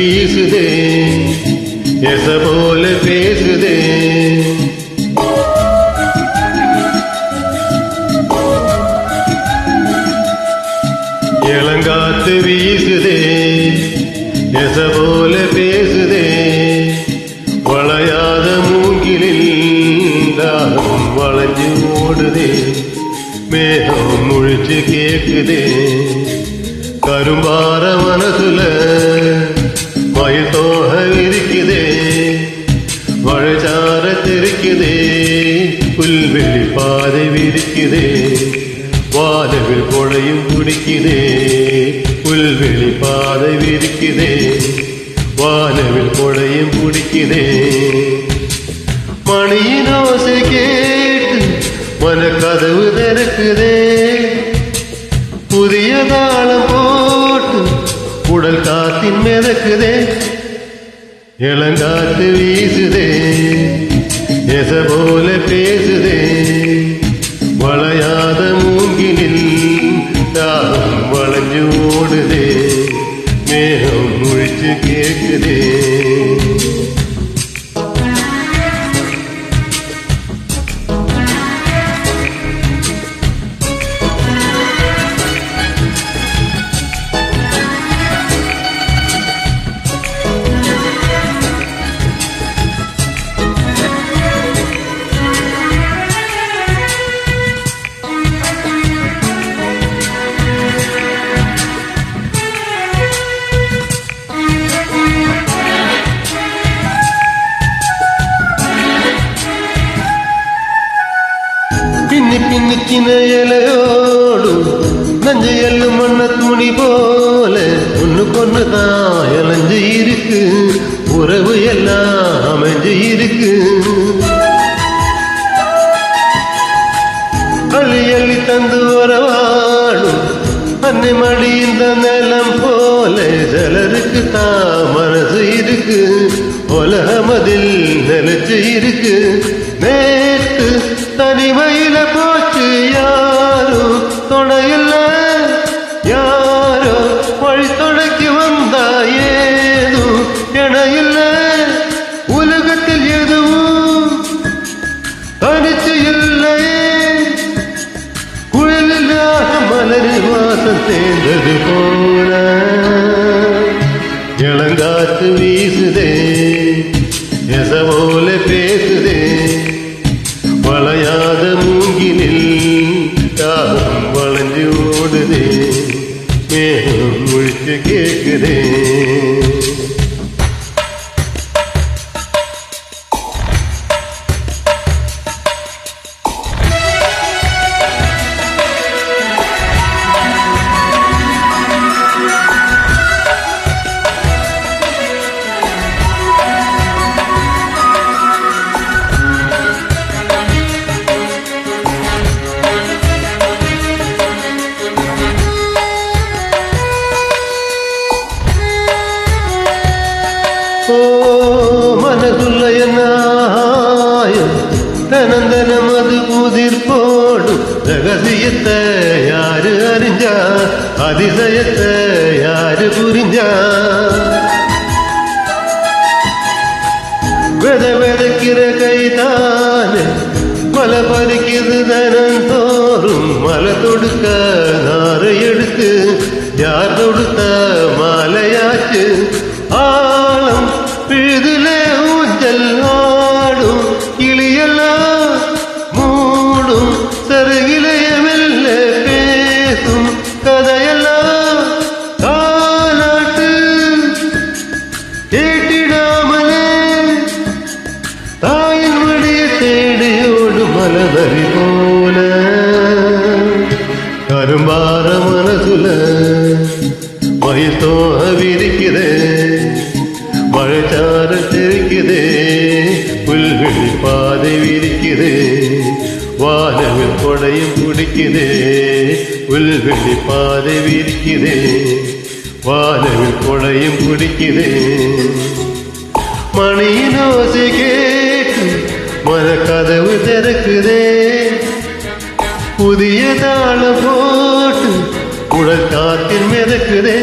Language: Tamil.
வீசுதே எச போல பேசுதே இளங்காத்து வீசுதே எச போல பேசுதே வளையாத மூங்கிலில் தாகம் வளைஞ்சு ஓடுதே மேகம் முழிச்சு கேக்குதே கரும்பார மனசுல மயில் தோக இருக்குதே மழைச்சார தெரிக்குதே புல்வெளி பாதை விரிக்குதே வானவில் கொடையும் குடிக்குதே புல்வெளி பாதை விரிக்குதே வானவில் கொடையும் குடிக்குதே மணியின் ஓசை கேட்டு மனக்கதவு திறக்குதே புதிய தாளம் போட்டு உடல் காத்தின் மிதக்குதே இளங்காத்து வீசுதே எச போல பேசுதே வளையாத மூங்கிலில் தாகம் வளைஞ்சு ஓடுதே மேகம் முழிச்சு கேக்குதே பின்னிக்கின இலையோடும் நஞ்சையல்லு மண்ண துணி போல ஒண்ணு கொன்னுதான் இளைஞ்சு இருக்கு உறவு எல்லாம் அமைஞ்சு இருக்கு அள்ளி அள்ளி தந்து வரவாடும் அன்னை மடி இந்த நிலம் போல சிலருக்கு தான் மனசு இருக்கு உலகமதில் நிலைச்சு இருக்கு நேற்று தனிமையில போச்சு யாரோ தொடையில்ல யாரோ வழி தொடக்கி வந்தா ஏதோ இணையில்ல உலகத்தில் எதுவும் தனிச்சு இல்லையே குழலில்லாத மலரி வாசம் சேர்ந்தது போல இளங்காத்து வீசுதே எச போல பேசுதே வளையாத மூங்கிலில் தாகம் வளைஞ்சு ஓடுதே மேகம் முழிச்சு கேக்குதே மனதுள்ள என்னாயம் தனந்தனம் அது புதிர் போடும் ரகசியத்தை யாரு அறிஞ்சா அதிசயத்தை யாரு புரிஞ்சா விதைக்கிற கைதானே மலை பறிக்குது தனம் தோறும் மலை தொடுக்க நாரை எடுத்து யார் தொடுத்த மாலையாச்சு ஆழம் பிழுதிலே ஊஞ்சல் ஆடும் கிளியெல்லாம் மூடும் சருகிலைய மெல்ல பேசும் கதையெல்லாம் காலாட்டு கேட்டிடாமலே தாயின் வழிய தேடியோடு மலதறி போல கரும்பார மனசுல மயில் தோக விரிக்குதே மழைச்சார தெரிக்குதே புல்வெளி பாதை விரிக்குதே வானவில் கொடையும் குடிக்குதே புல்வெளி பாதை விரிக்குதே வானவில் கொடையும் குடிக்குதே மணியின் ஓசை கேட்டு மனக்கதவு திறக்குதே புதிய தாளம் போட்டு உடல் காத்தில் மிதக்குதே